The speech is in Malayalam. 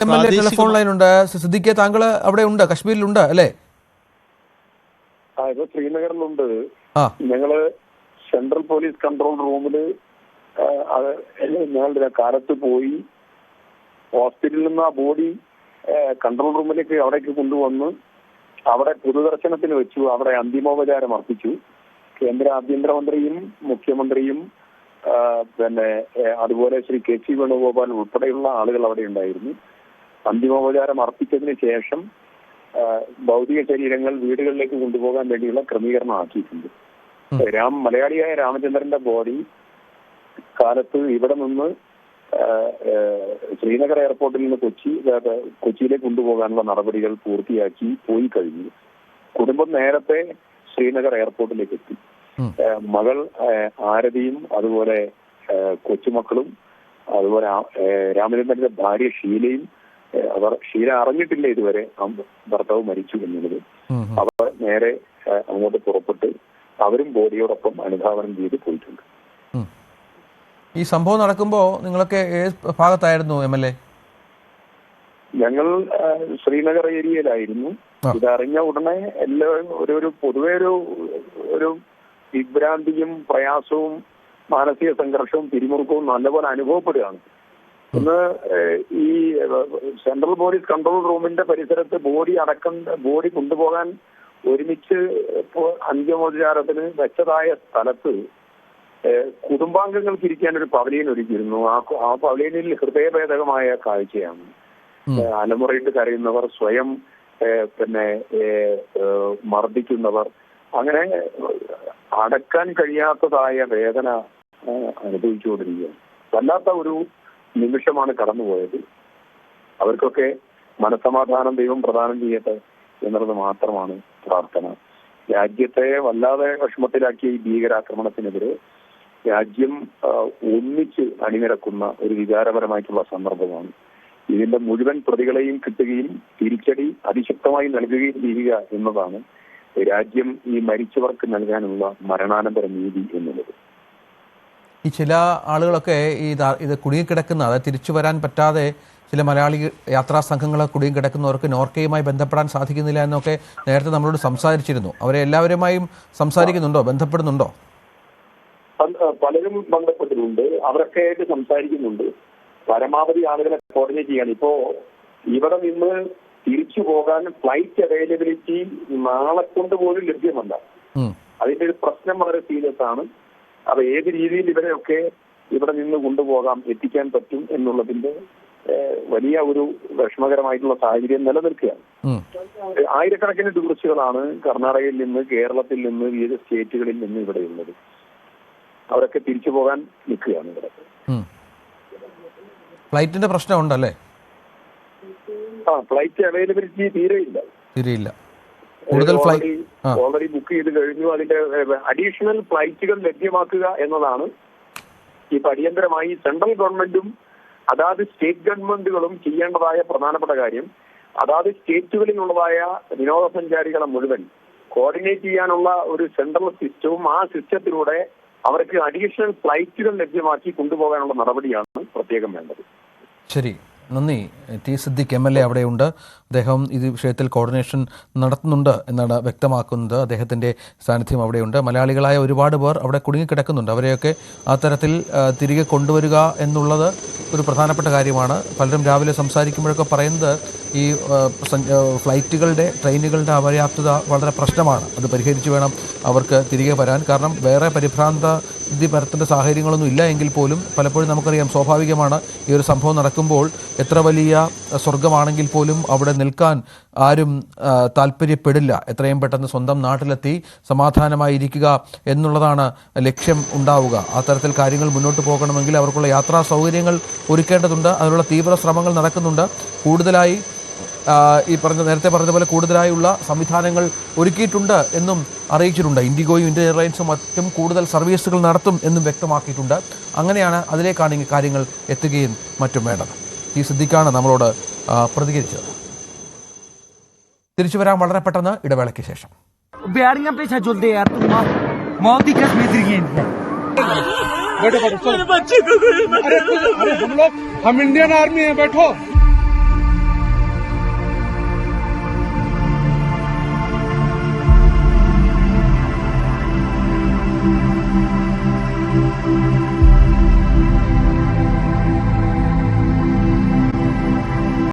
ടെലിഫോൺ ലൈൻ ഉണ്ട്. സിദ്ദിഖെ, താങ്കൾ അവിടെ ഉണ്ട്, കശ്മീരിലുണ്ട് അല്ലേ? ഇപ്പൊ ശ്രീനഗറിലുണ്ട്. ഞങ്ങള് സെൻട്രൽ പോലീസ് കൺട്രോൾ റൂമില് ഞങ്ങളുടെ കാലത്ത് പോയി ഹോസ്പിറ്റലിൽ നിന്ന് ആ ബോഡി കൺട്രോൾ റൂമിലേക്ക് അവിടേക്ക് കൊണ്ടുവന്ന് അവിടെ പൊതുദർശനത്തിന് വെച്ചു. അവിടെ അന്തിമോപചാരം അർപ്പിച്ചു. കേന്ദ്ര ആഭ്യന്തരമന്ത്രിയും മുഖ്യമന്ത്രിയും അതുപോലെ ശ്രീ KC വേണുഗോപാൽ ഉൾപ്പെടെയുള്ള ആളുകൾ അവിടെ ഉണ്ടായിരുന്നു. അന്തിമോപചാരം അർപ്പിച്ചതിന് ശേഷം ഭൗതിക ശരീരങ്ങൾ വീടുകളിലേക്ക് കൊണ്ടുപോകാൻ വേണ്ടിയുള്ള ക്രമീകരണം ആക്കിയിട്ടുണ്ട്. മലയാളിയായ രാമചന്ദ്രന്റെ ബോഡി കാലത്ത് ഇവിടെ നിന്ന് ശ്രീനഗർ എയർപോർട്ടിൽ നിന്ന് കൊച്ചിയിലേക്ക് കൊണ്ടുപോകാനുള്ള നടപടികൾ പൂർത്തിയാക്കി പോയി കഴിഞ്ഞു. കുടുംബം നേരത്തെ ശ്രീനഗർ എയർപോർട്ടിലേക്ക് എത്തി. മകൾ ആരതിയും അതുപോലെ കൊച്ചുമക്കളും അതുപോലെ രാമചന്ദ്രന്റെ ഭാര്യ ഷീലയും ഷീല അറിഞ്ഞിട്ടില്ല ഇതുവരെ ഭർത്താവ് മരിച്ചു എന്നുള്ളത്. അവർ നേരെ അങ്ങോട്ട് പുറപ്പെട്ട് അവരും ബോഡിയോടൊപ്പം അനുധാവനം ചെയ്ത് പോയിട്ടുണ്ട്. ഈ സംഭവം നടക്കുമ്പോൾ നിങ്ങളൊക്കെ ഏത് ഭാഗത്തായിരുന്നു MLA? ഞങ്ങൾ ശ്രീനഗർ ഏരിയയിലായിരുന്നു. ഇതറിഞ്ഞ ഉടനെ എല്ലാവരും പൊതുവെ ഒരു വിഭ്രാന്തിയും പ്രയാസവും മാനസിക സംഘർഷവും പിരിമുറുക്കവും നല്ലപോലെ അനുഭവപ്പെടുകയാണ്. ഇന്ന് ഈ സെൻട്രൽ പോലീസ് കൺട്രോൾ റൂമിന്റെ പരിസരത്ത് ബോഡി കൊണ്ടുപോകാൻ ഒരുമിച്ച് അന്തിമോപചാരത്തിന് വെച്ചതായ സ്ഥലത്ത് കുടുംബാംഗങ്ങൾക്ക് ഇരിക്കാൻ ഒരു പവലിയൻ ഒരുക്കിയിരുന്നു. ആ പവലിയനിൽ ഹൃദയഭേദകമായ കാഴ്ചയാണ്. അലമുറയിട്ട് കരയുന്നവർ, സ്വയം മർദ്ദിക്കുന്നവർ, അങ്ങനെ അടക്കാൻ കഴിയാത്തതായ വേദന അനുഭവിച്ചുകൊണ്ടിരിക്കുകയാണ്. വല്ലാത്ത ഒരു നിമിഷമാണ് കടന്നുപോയത്. അവർക്കൊക്കെ മനസ്സമാധാനം ദൈവം പ്രദാനം ചെയ്യട്ടെ എന്നുള്ളത് മാത്രമാണ് പ്രാർത്ഥന. രാജ്യത്തെ വല്ലാതെ വിഷമത്തിലാക്കിയ ഈ ഭീകരാക്രമണത്തിനെതിരെ രാജ്യം ഒന്നിച്ച് അണിനിരക്കുന്ന ഒരു വികാരപരമായിട്ടുള്ള സന്ദർഭമാണ്. ഇതിന്റെ മുഴുവൻ പ്രതികളെയും കിട്ടുകയും തിരിച്ചടി അതിശക്തമായി നൽകുകയും ചെയ്യുക എന്നതാണ് രാജ്യം ഈ മരിച്ചവർക്ക് നൽകാനുള്ള മരണാനന്തര നീതി എന്നുള്ളത്. ഈ ചില ആളുകളൊക്കെ ഇത് കുടുങ്ങിക്കിടക്കുന്ന, അതായത് തിരിച്ചു വരാൻ പറ്റാതെ ചില മലയാളി യാത്രാ സംഘങ്ങൾ കുടുങ്ങിക്കിടക്കുന്നവർക്ക് നോർക്കയുമായി ബന്ധപ്പെടാൻ സാധിക്കുന്നില്ല എന്നൊക്കെ നേരത്തെ നമ്മളോട് സംസാരിച്ചിരുന്നു. അവരെ എല്ലാവരുമായും സംസാരിക്കുന്നുണ്ടോ, ബന്ധപ്പെടുന്നുണ്ടോ? പലരും ബന്ധപ്പെട്ടിട്ടുണ്ട്. അവരൊക്കെ ആയിട്ട് സംസാരിക്കുന്നുണ്ട്. പരമാവധി ആളുകളെ കോർഡിനേറ്റ് ചെയ്യാണ്. ഇപ്പോ ഇവിടെ നിന്ന് തിരിച്ചു പോകാൻ ഫ്ലൈറ്റ് അവൈലബിലിറ്റി നാളെ കൊണ്ട് പോലും ലഭ്യമല്ല. അതിന്റെ ഒരു പ്രശ്നം വളരെ സീരിയസ് ആണ്. അപ്പൊ ഏത് രീതിയിൽ ഇവരെയൊക്കെ ഇവിടെ നിന്ന് കൊണ്ടുപോകാം, എത്തിക്കാൻ പറ്റും എന്നുള്ളതിന്റെ വലിയ ഒരു വിഷമകരമായിട്ടുള്ള സാഹചര്യം നിലനിൽക്കുകയാണ്. ആയിരക്കണക്കിന് ടൂറിസ്റ്റുകളാണ് കർണാടകയിൽ നിന്ന്, കേരളത്തിൽ നിന്ന്, വിവിധ സ്റ്റേറ്റുകളിൽ നിന്ന് ഇവിടെയുള്ളത്. അവരൊക്കെ തിരിച്ചു പോകാൻ നിൽക്കുകയാണ് ഇവിടെ. ഫ്ലൈറ്റിന്റെ പ്രശ്നമുണ്ടല്ലേ? ഫ്ലൈറ്റ് അവൈലബിലിറ്റി തീരെയില്ല. ഓൾറെഡി ബുക്ക് ചെയ്ത് കഴിഞ്ഞു. അതിന്റെ അഡീഷണൽ ഫ്ലൈറ്റുകൾ ലഭ്യമാക്കുക എന്നതാണ് ഇപ്പൊ അടിയന്തരമായി സെൻട്രൽ ഗവൺമെന്റും അതാത് സ്റ്റേറ്റ് ഗവൺമെന്റുകളും ചെയ്യേണ്ടതായ പ്രധാനപ്പെട്ട കാര്യം. അതാത് സ്റ്റേറ്റുകളിലുള്ളതായ വിനോദസഞ്ചാരികളെ മുഴുവൻ കോർഡിനേറ്റ് ചെയ്യാനുള്ള ഒരു സെൻട്രൽ സിസ്റ്റവും ആ സിസ്റ്റത്തിലൂടെ അവർക്ക് അഡീഷണൽ ഫ്ലൈറ്റുകൾ ലഭ്യമാക്കി കൊണ്ടുപോകാനുള്ള നടപടിയാണ് പ്രത്യേകം വേണ്ടത്. ശരി, നന്ദി. ടി സിദ്ദിഖ് MLA അവിടെയുണ്ട്. അദ്ദേഹം ഇത് വിഷയത്തിൽ കോർഡിനേഷൻ നടത്തുന്നുണ്ട് എന്നാണ് വ്യക്തമാക്കുന്നത്. അദ്ദേഹത്തിൻ്റെ സാന്നിധ്യം അവിടെയുണ്ട്. മലയാളികളായ ഒരുപാട് പേർ അവിടെ കുടുങ്ങിക്കിടക്കുന്നുണ്ട്. അവരെയൊക്കെ ആ തരത്തിൽ തിരികെ കൊണ്ടുവരിക എന്നുള്ളത് ഒരു പ്രധാനപ്പെട്ട കാര്യമാണ്. പലരും രാവിലെ സംസാരിക്കുമ്പോഴൊക്കെ പറയുന്നത് ഈ ഫ്ലൈറ്റുകളുടെ, ട്രെയിനുകളുടെ അപര്യാപ്തത വളരെ പ്രശ്നമാണ്. അത് പരിഹരിച്ച് വേണം അവർക്ക് തിരികെ വരാൻ. കാരണം വേറെ പരിഭ്രാന്തി പരത്തേണ്ട സാഹചര്യങ്ങളൊന്നും ഇല്ല എങ്കിൽ പോലും പലപ്പോഴും നമുക്കറിയാം, സ്വാഭാവികമാണ്, ഈ ഒരു സംഭവം നടക്കുമ്പോൾ എത്ര വലിയ സ്വർഗമാണെങ്കിൽ പോലും അവിടെ നിൽക്കാൻ ആരും താല്പര്യപ്പെടില്ല. എത്രയും പെട്ടെന്ന് സ്വന്തം നാട്ടിലെത്തി സമാധാനമായിരിക്കുക എന്നുള്ളതാണ് ലക്ഷ്യം ഉണ്ടാവുക. ആ തരത്തിൽ കാര്യങ്ങൾ മുന്നോട്ട് പോകണമെങ്കിൽ അവർക്കുള്ള യാത്രാ സൗകര്യങ്ങൾ ഒരുക്കേണ്ടതുണ്ട്. അതിനുള്ള തീവ്ര ശ്രമങ്ങൾ നടക്കുന്നുണ്ട്. കൂടുതലായി നേരത്തെ പറഞ്ഞതുപോലെ കൂടുതലായുള്ള സംവിധാനങ്ങൾ ഒരുക്കിയിട്ടുണ്ട് എന്നും അറിയിച്ചിട്ടുണ്ട്. ഇൻഡിഗോയും ഇന്ത്യൻ എയർലൈൻസും മറ്റും കൂടുതൽ സർവീസുകൾ നടത്തും എന്നും വ്യക്തമാക്കിയിട്ടുണ്ട്. അങ്ങനെയാണ്, അതിലേക്കാണ് ഈ കാര്യങ്ങൾ എത്തുകയും മറ്റും വേണ്ടത്. ഈ സിദ്ദിഖാണ് നമ്മളോട് പ്രതികരിച്ചത്. തിരിച്ചു വരാൻ വളരെ പെട്ടെന്ന് ഇടവേളയ്ക്ക് ശേഷം. हम इंडियन आर्मी है, बैठो।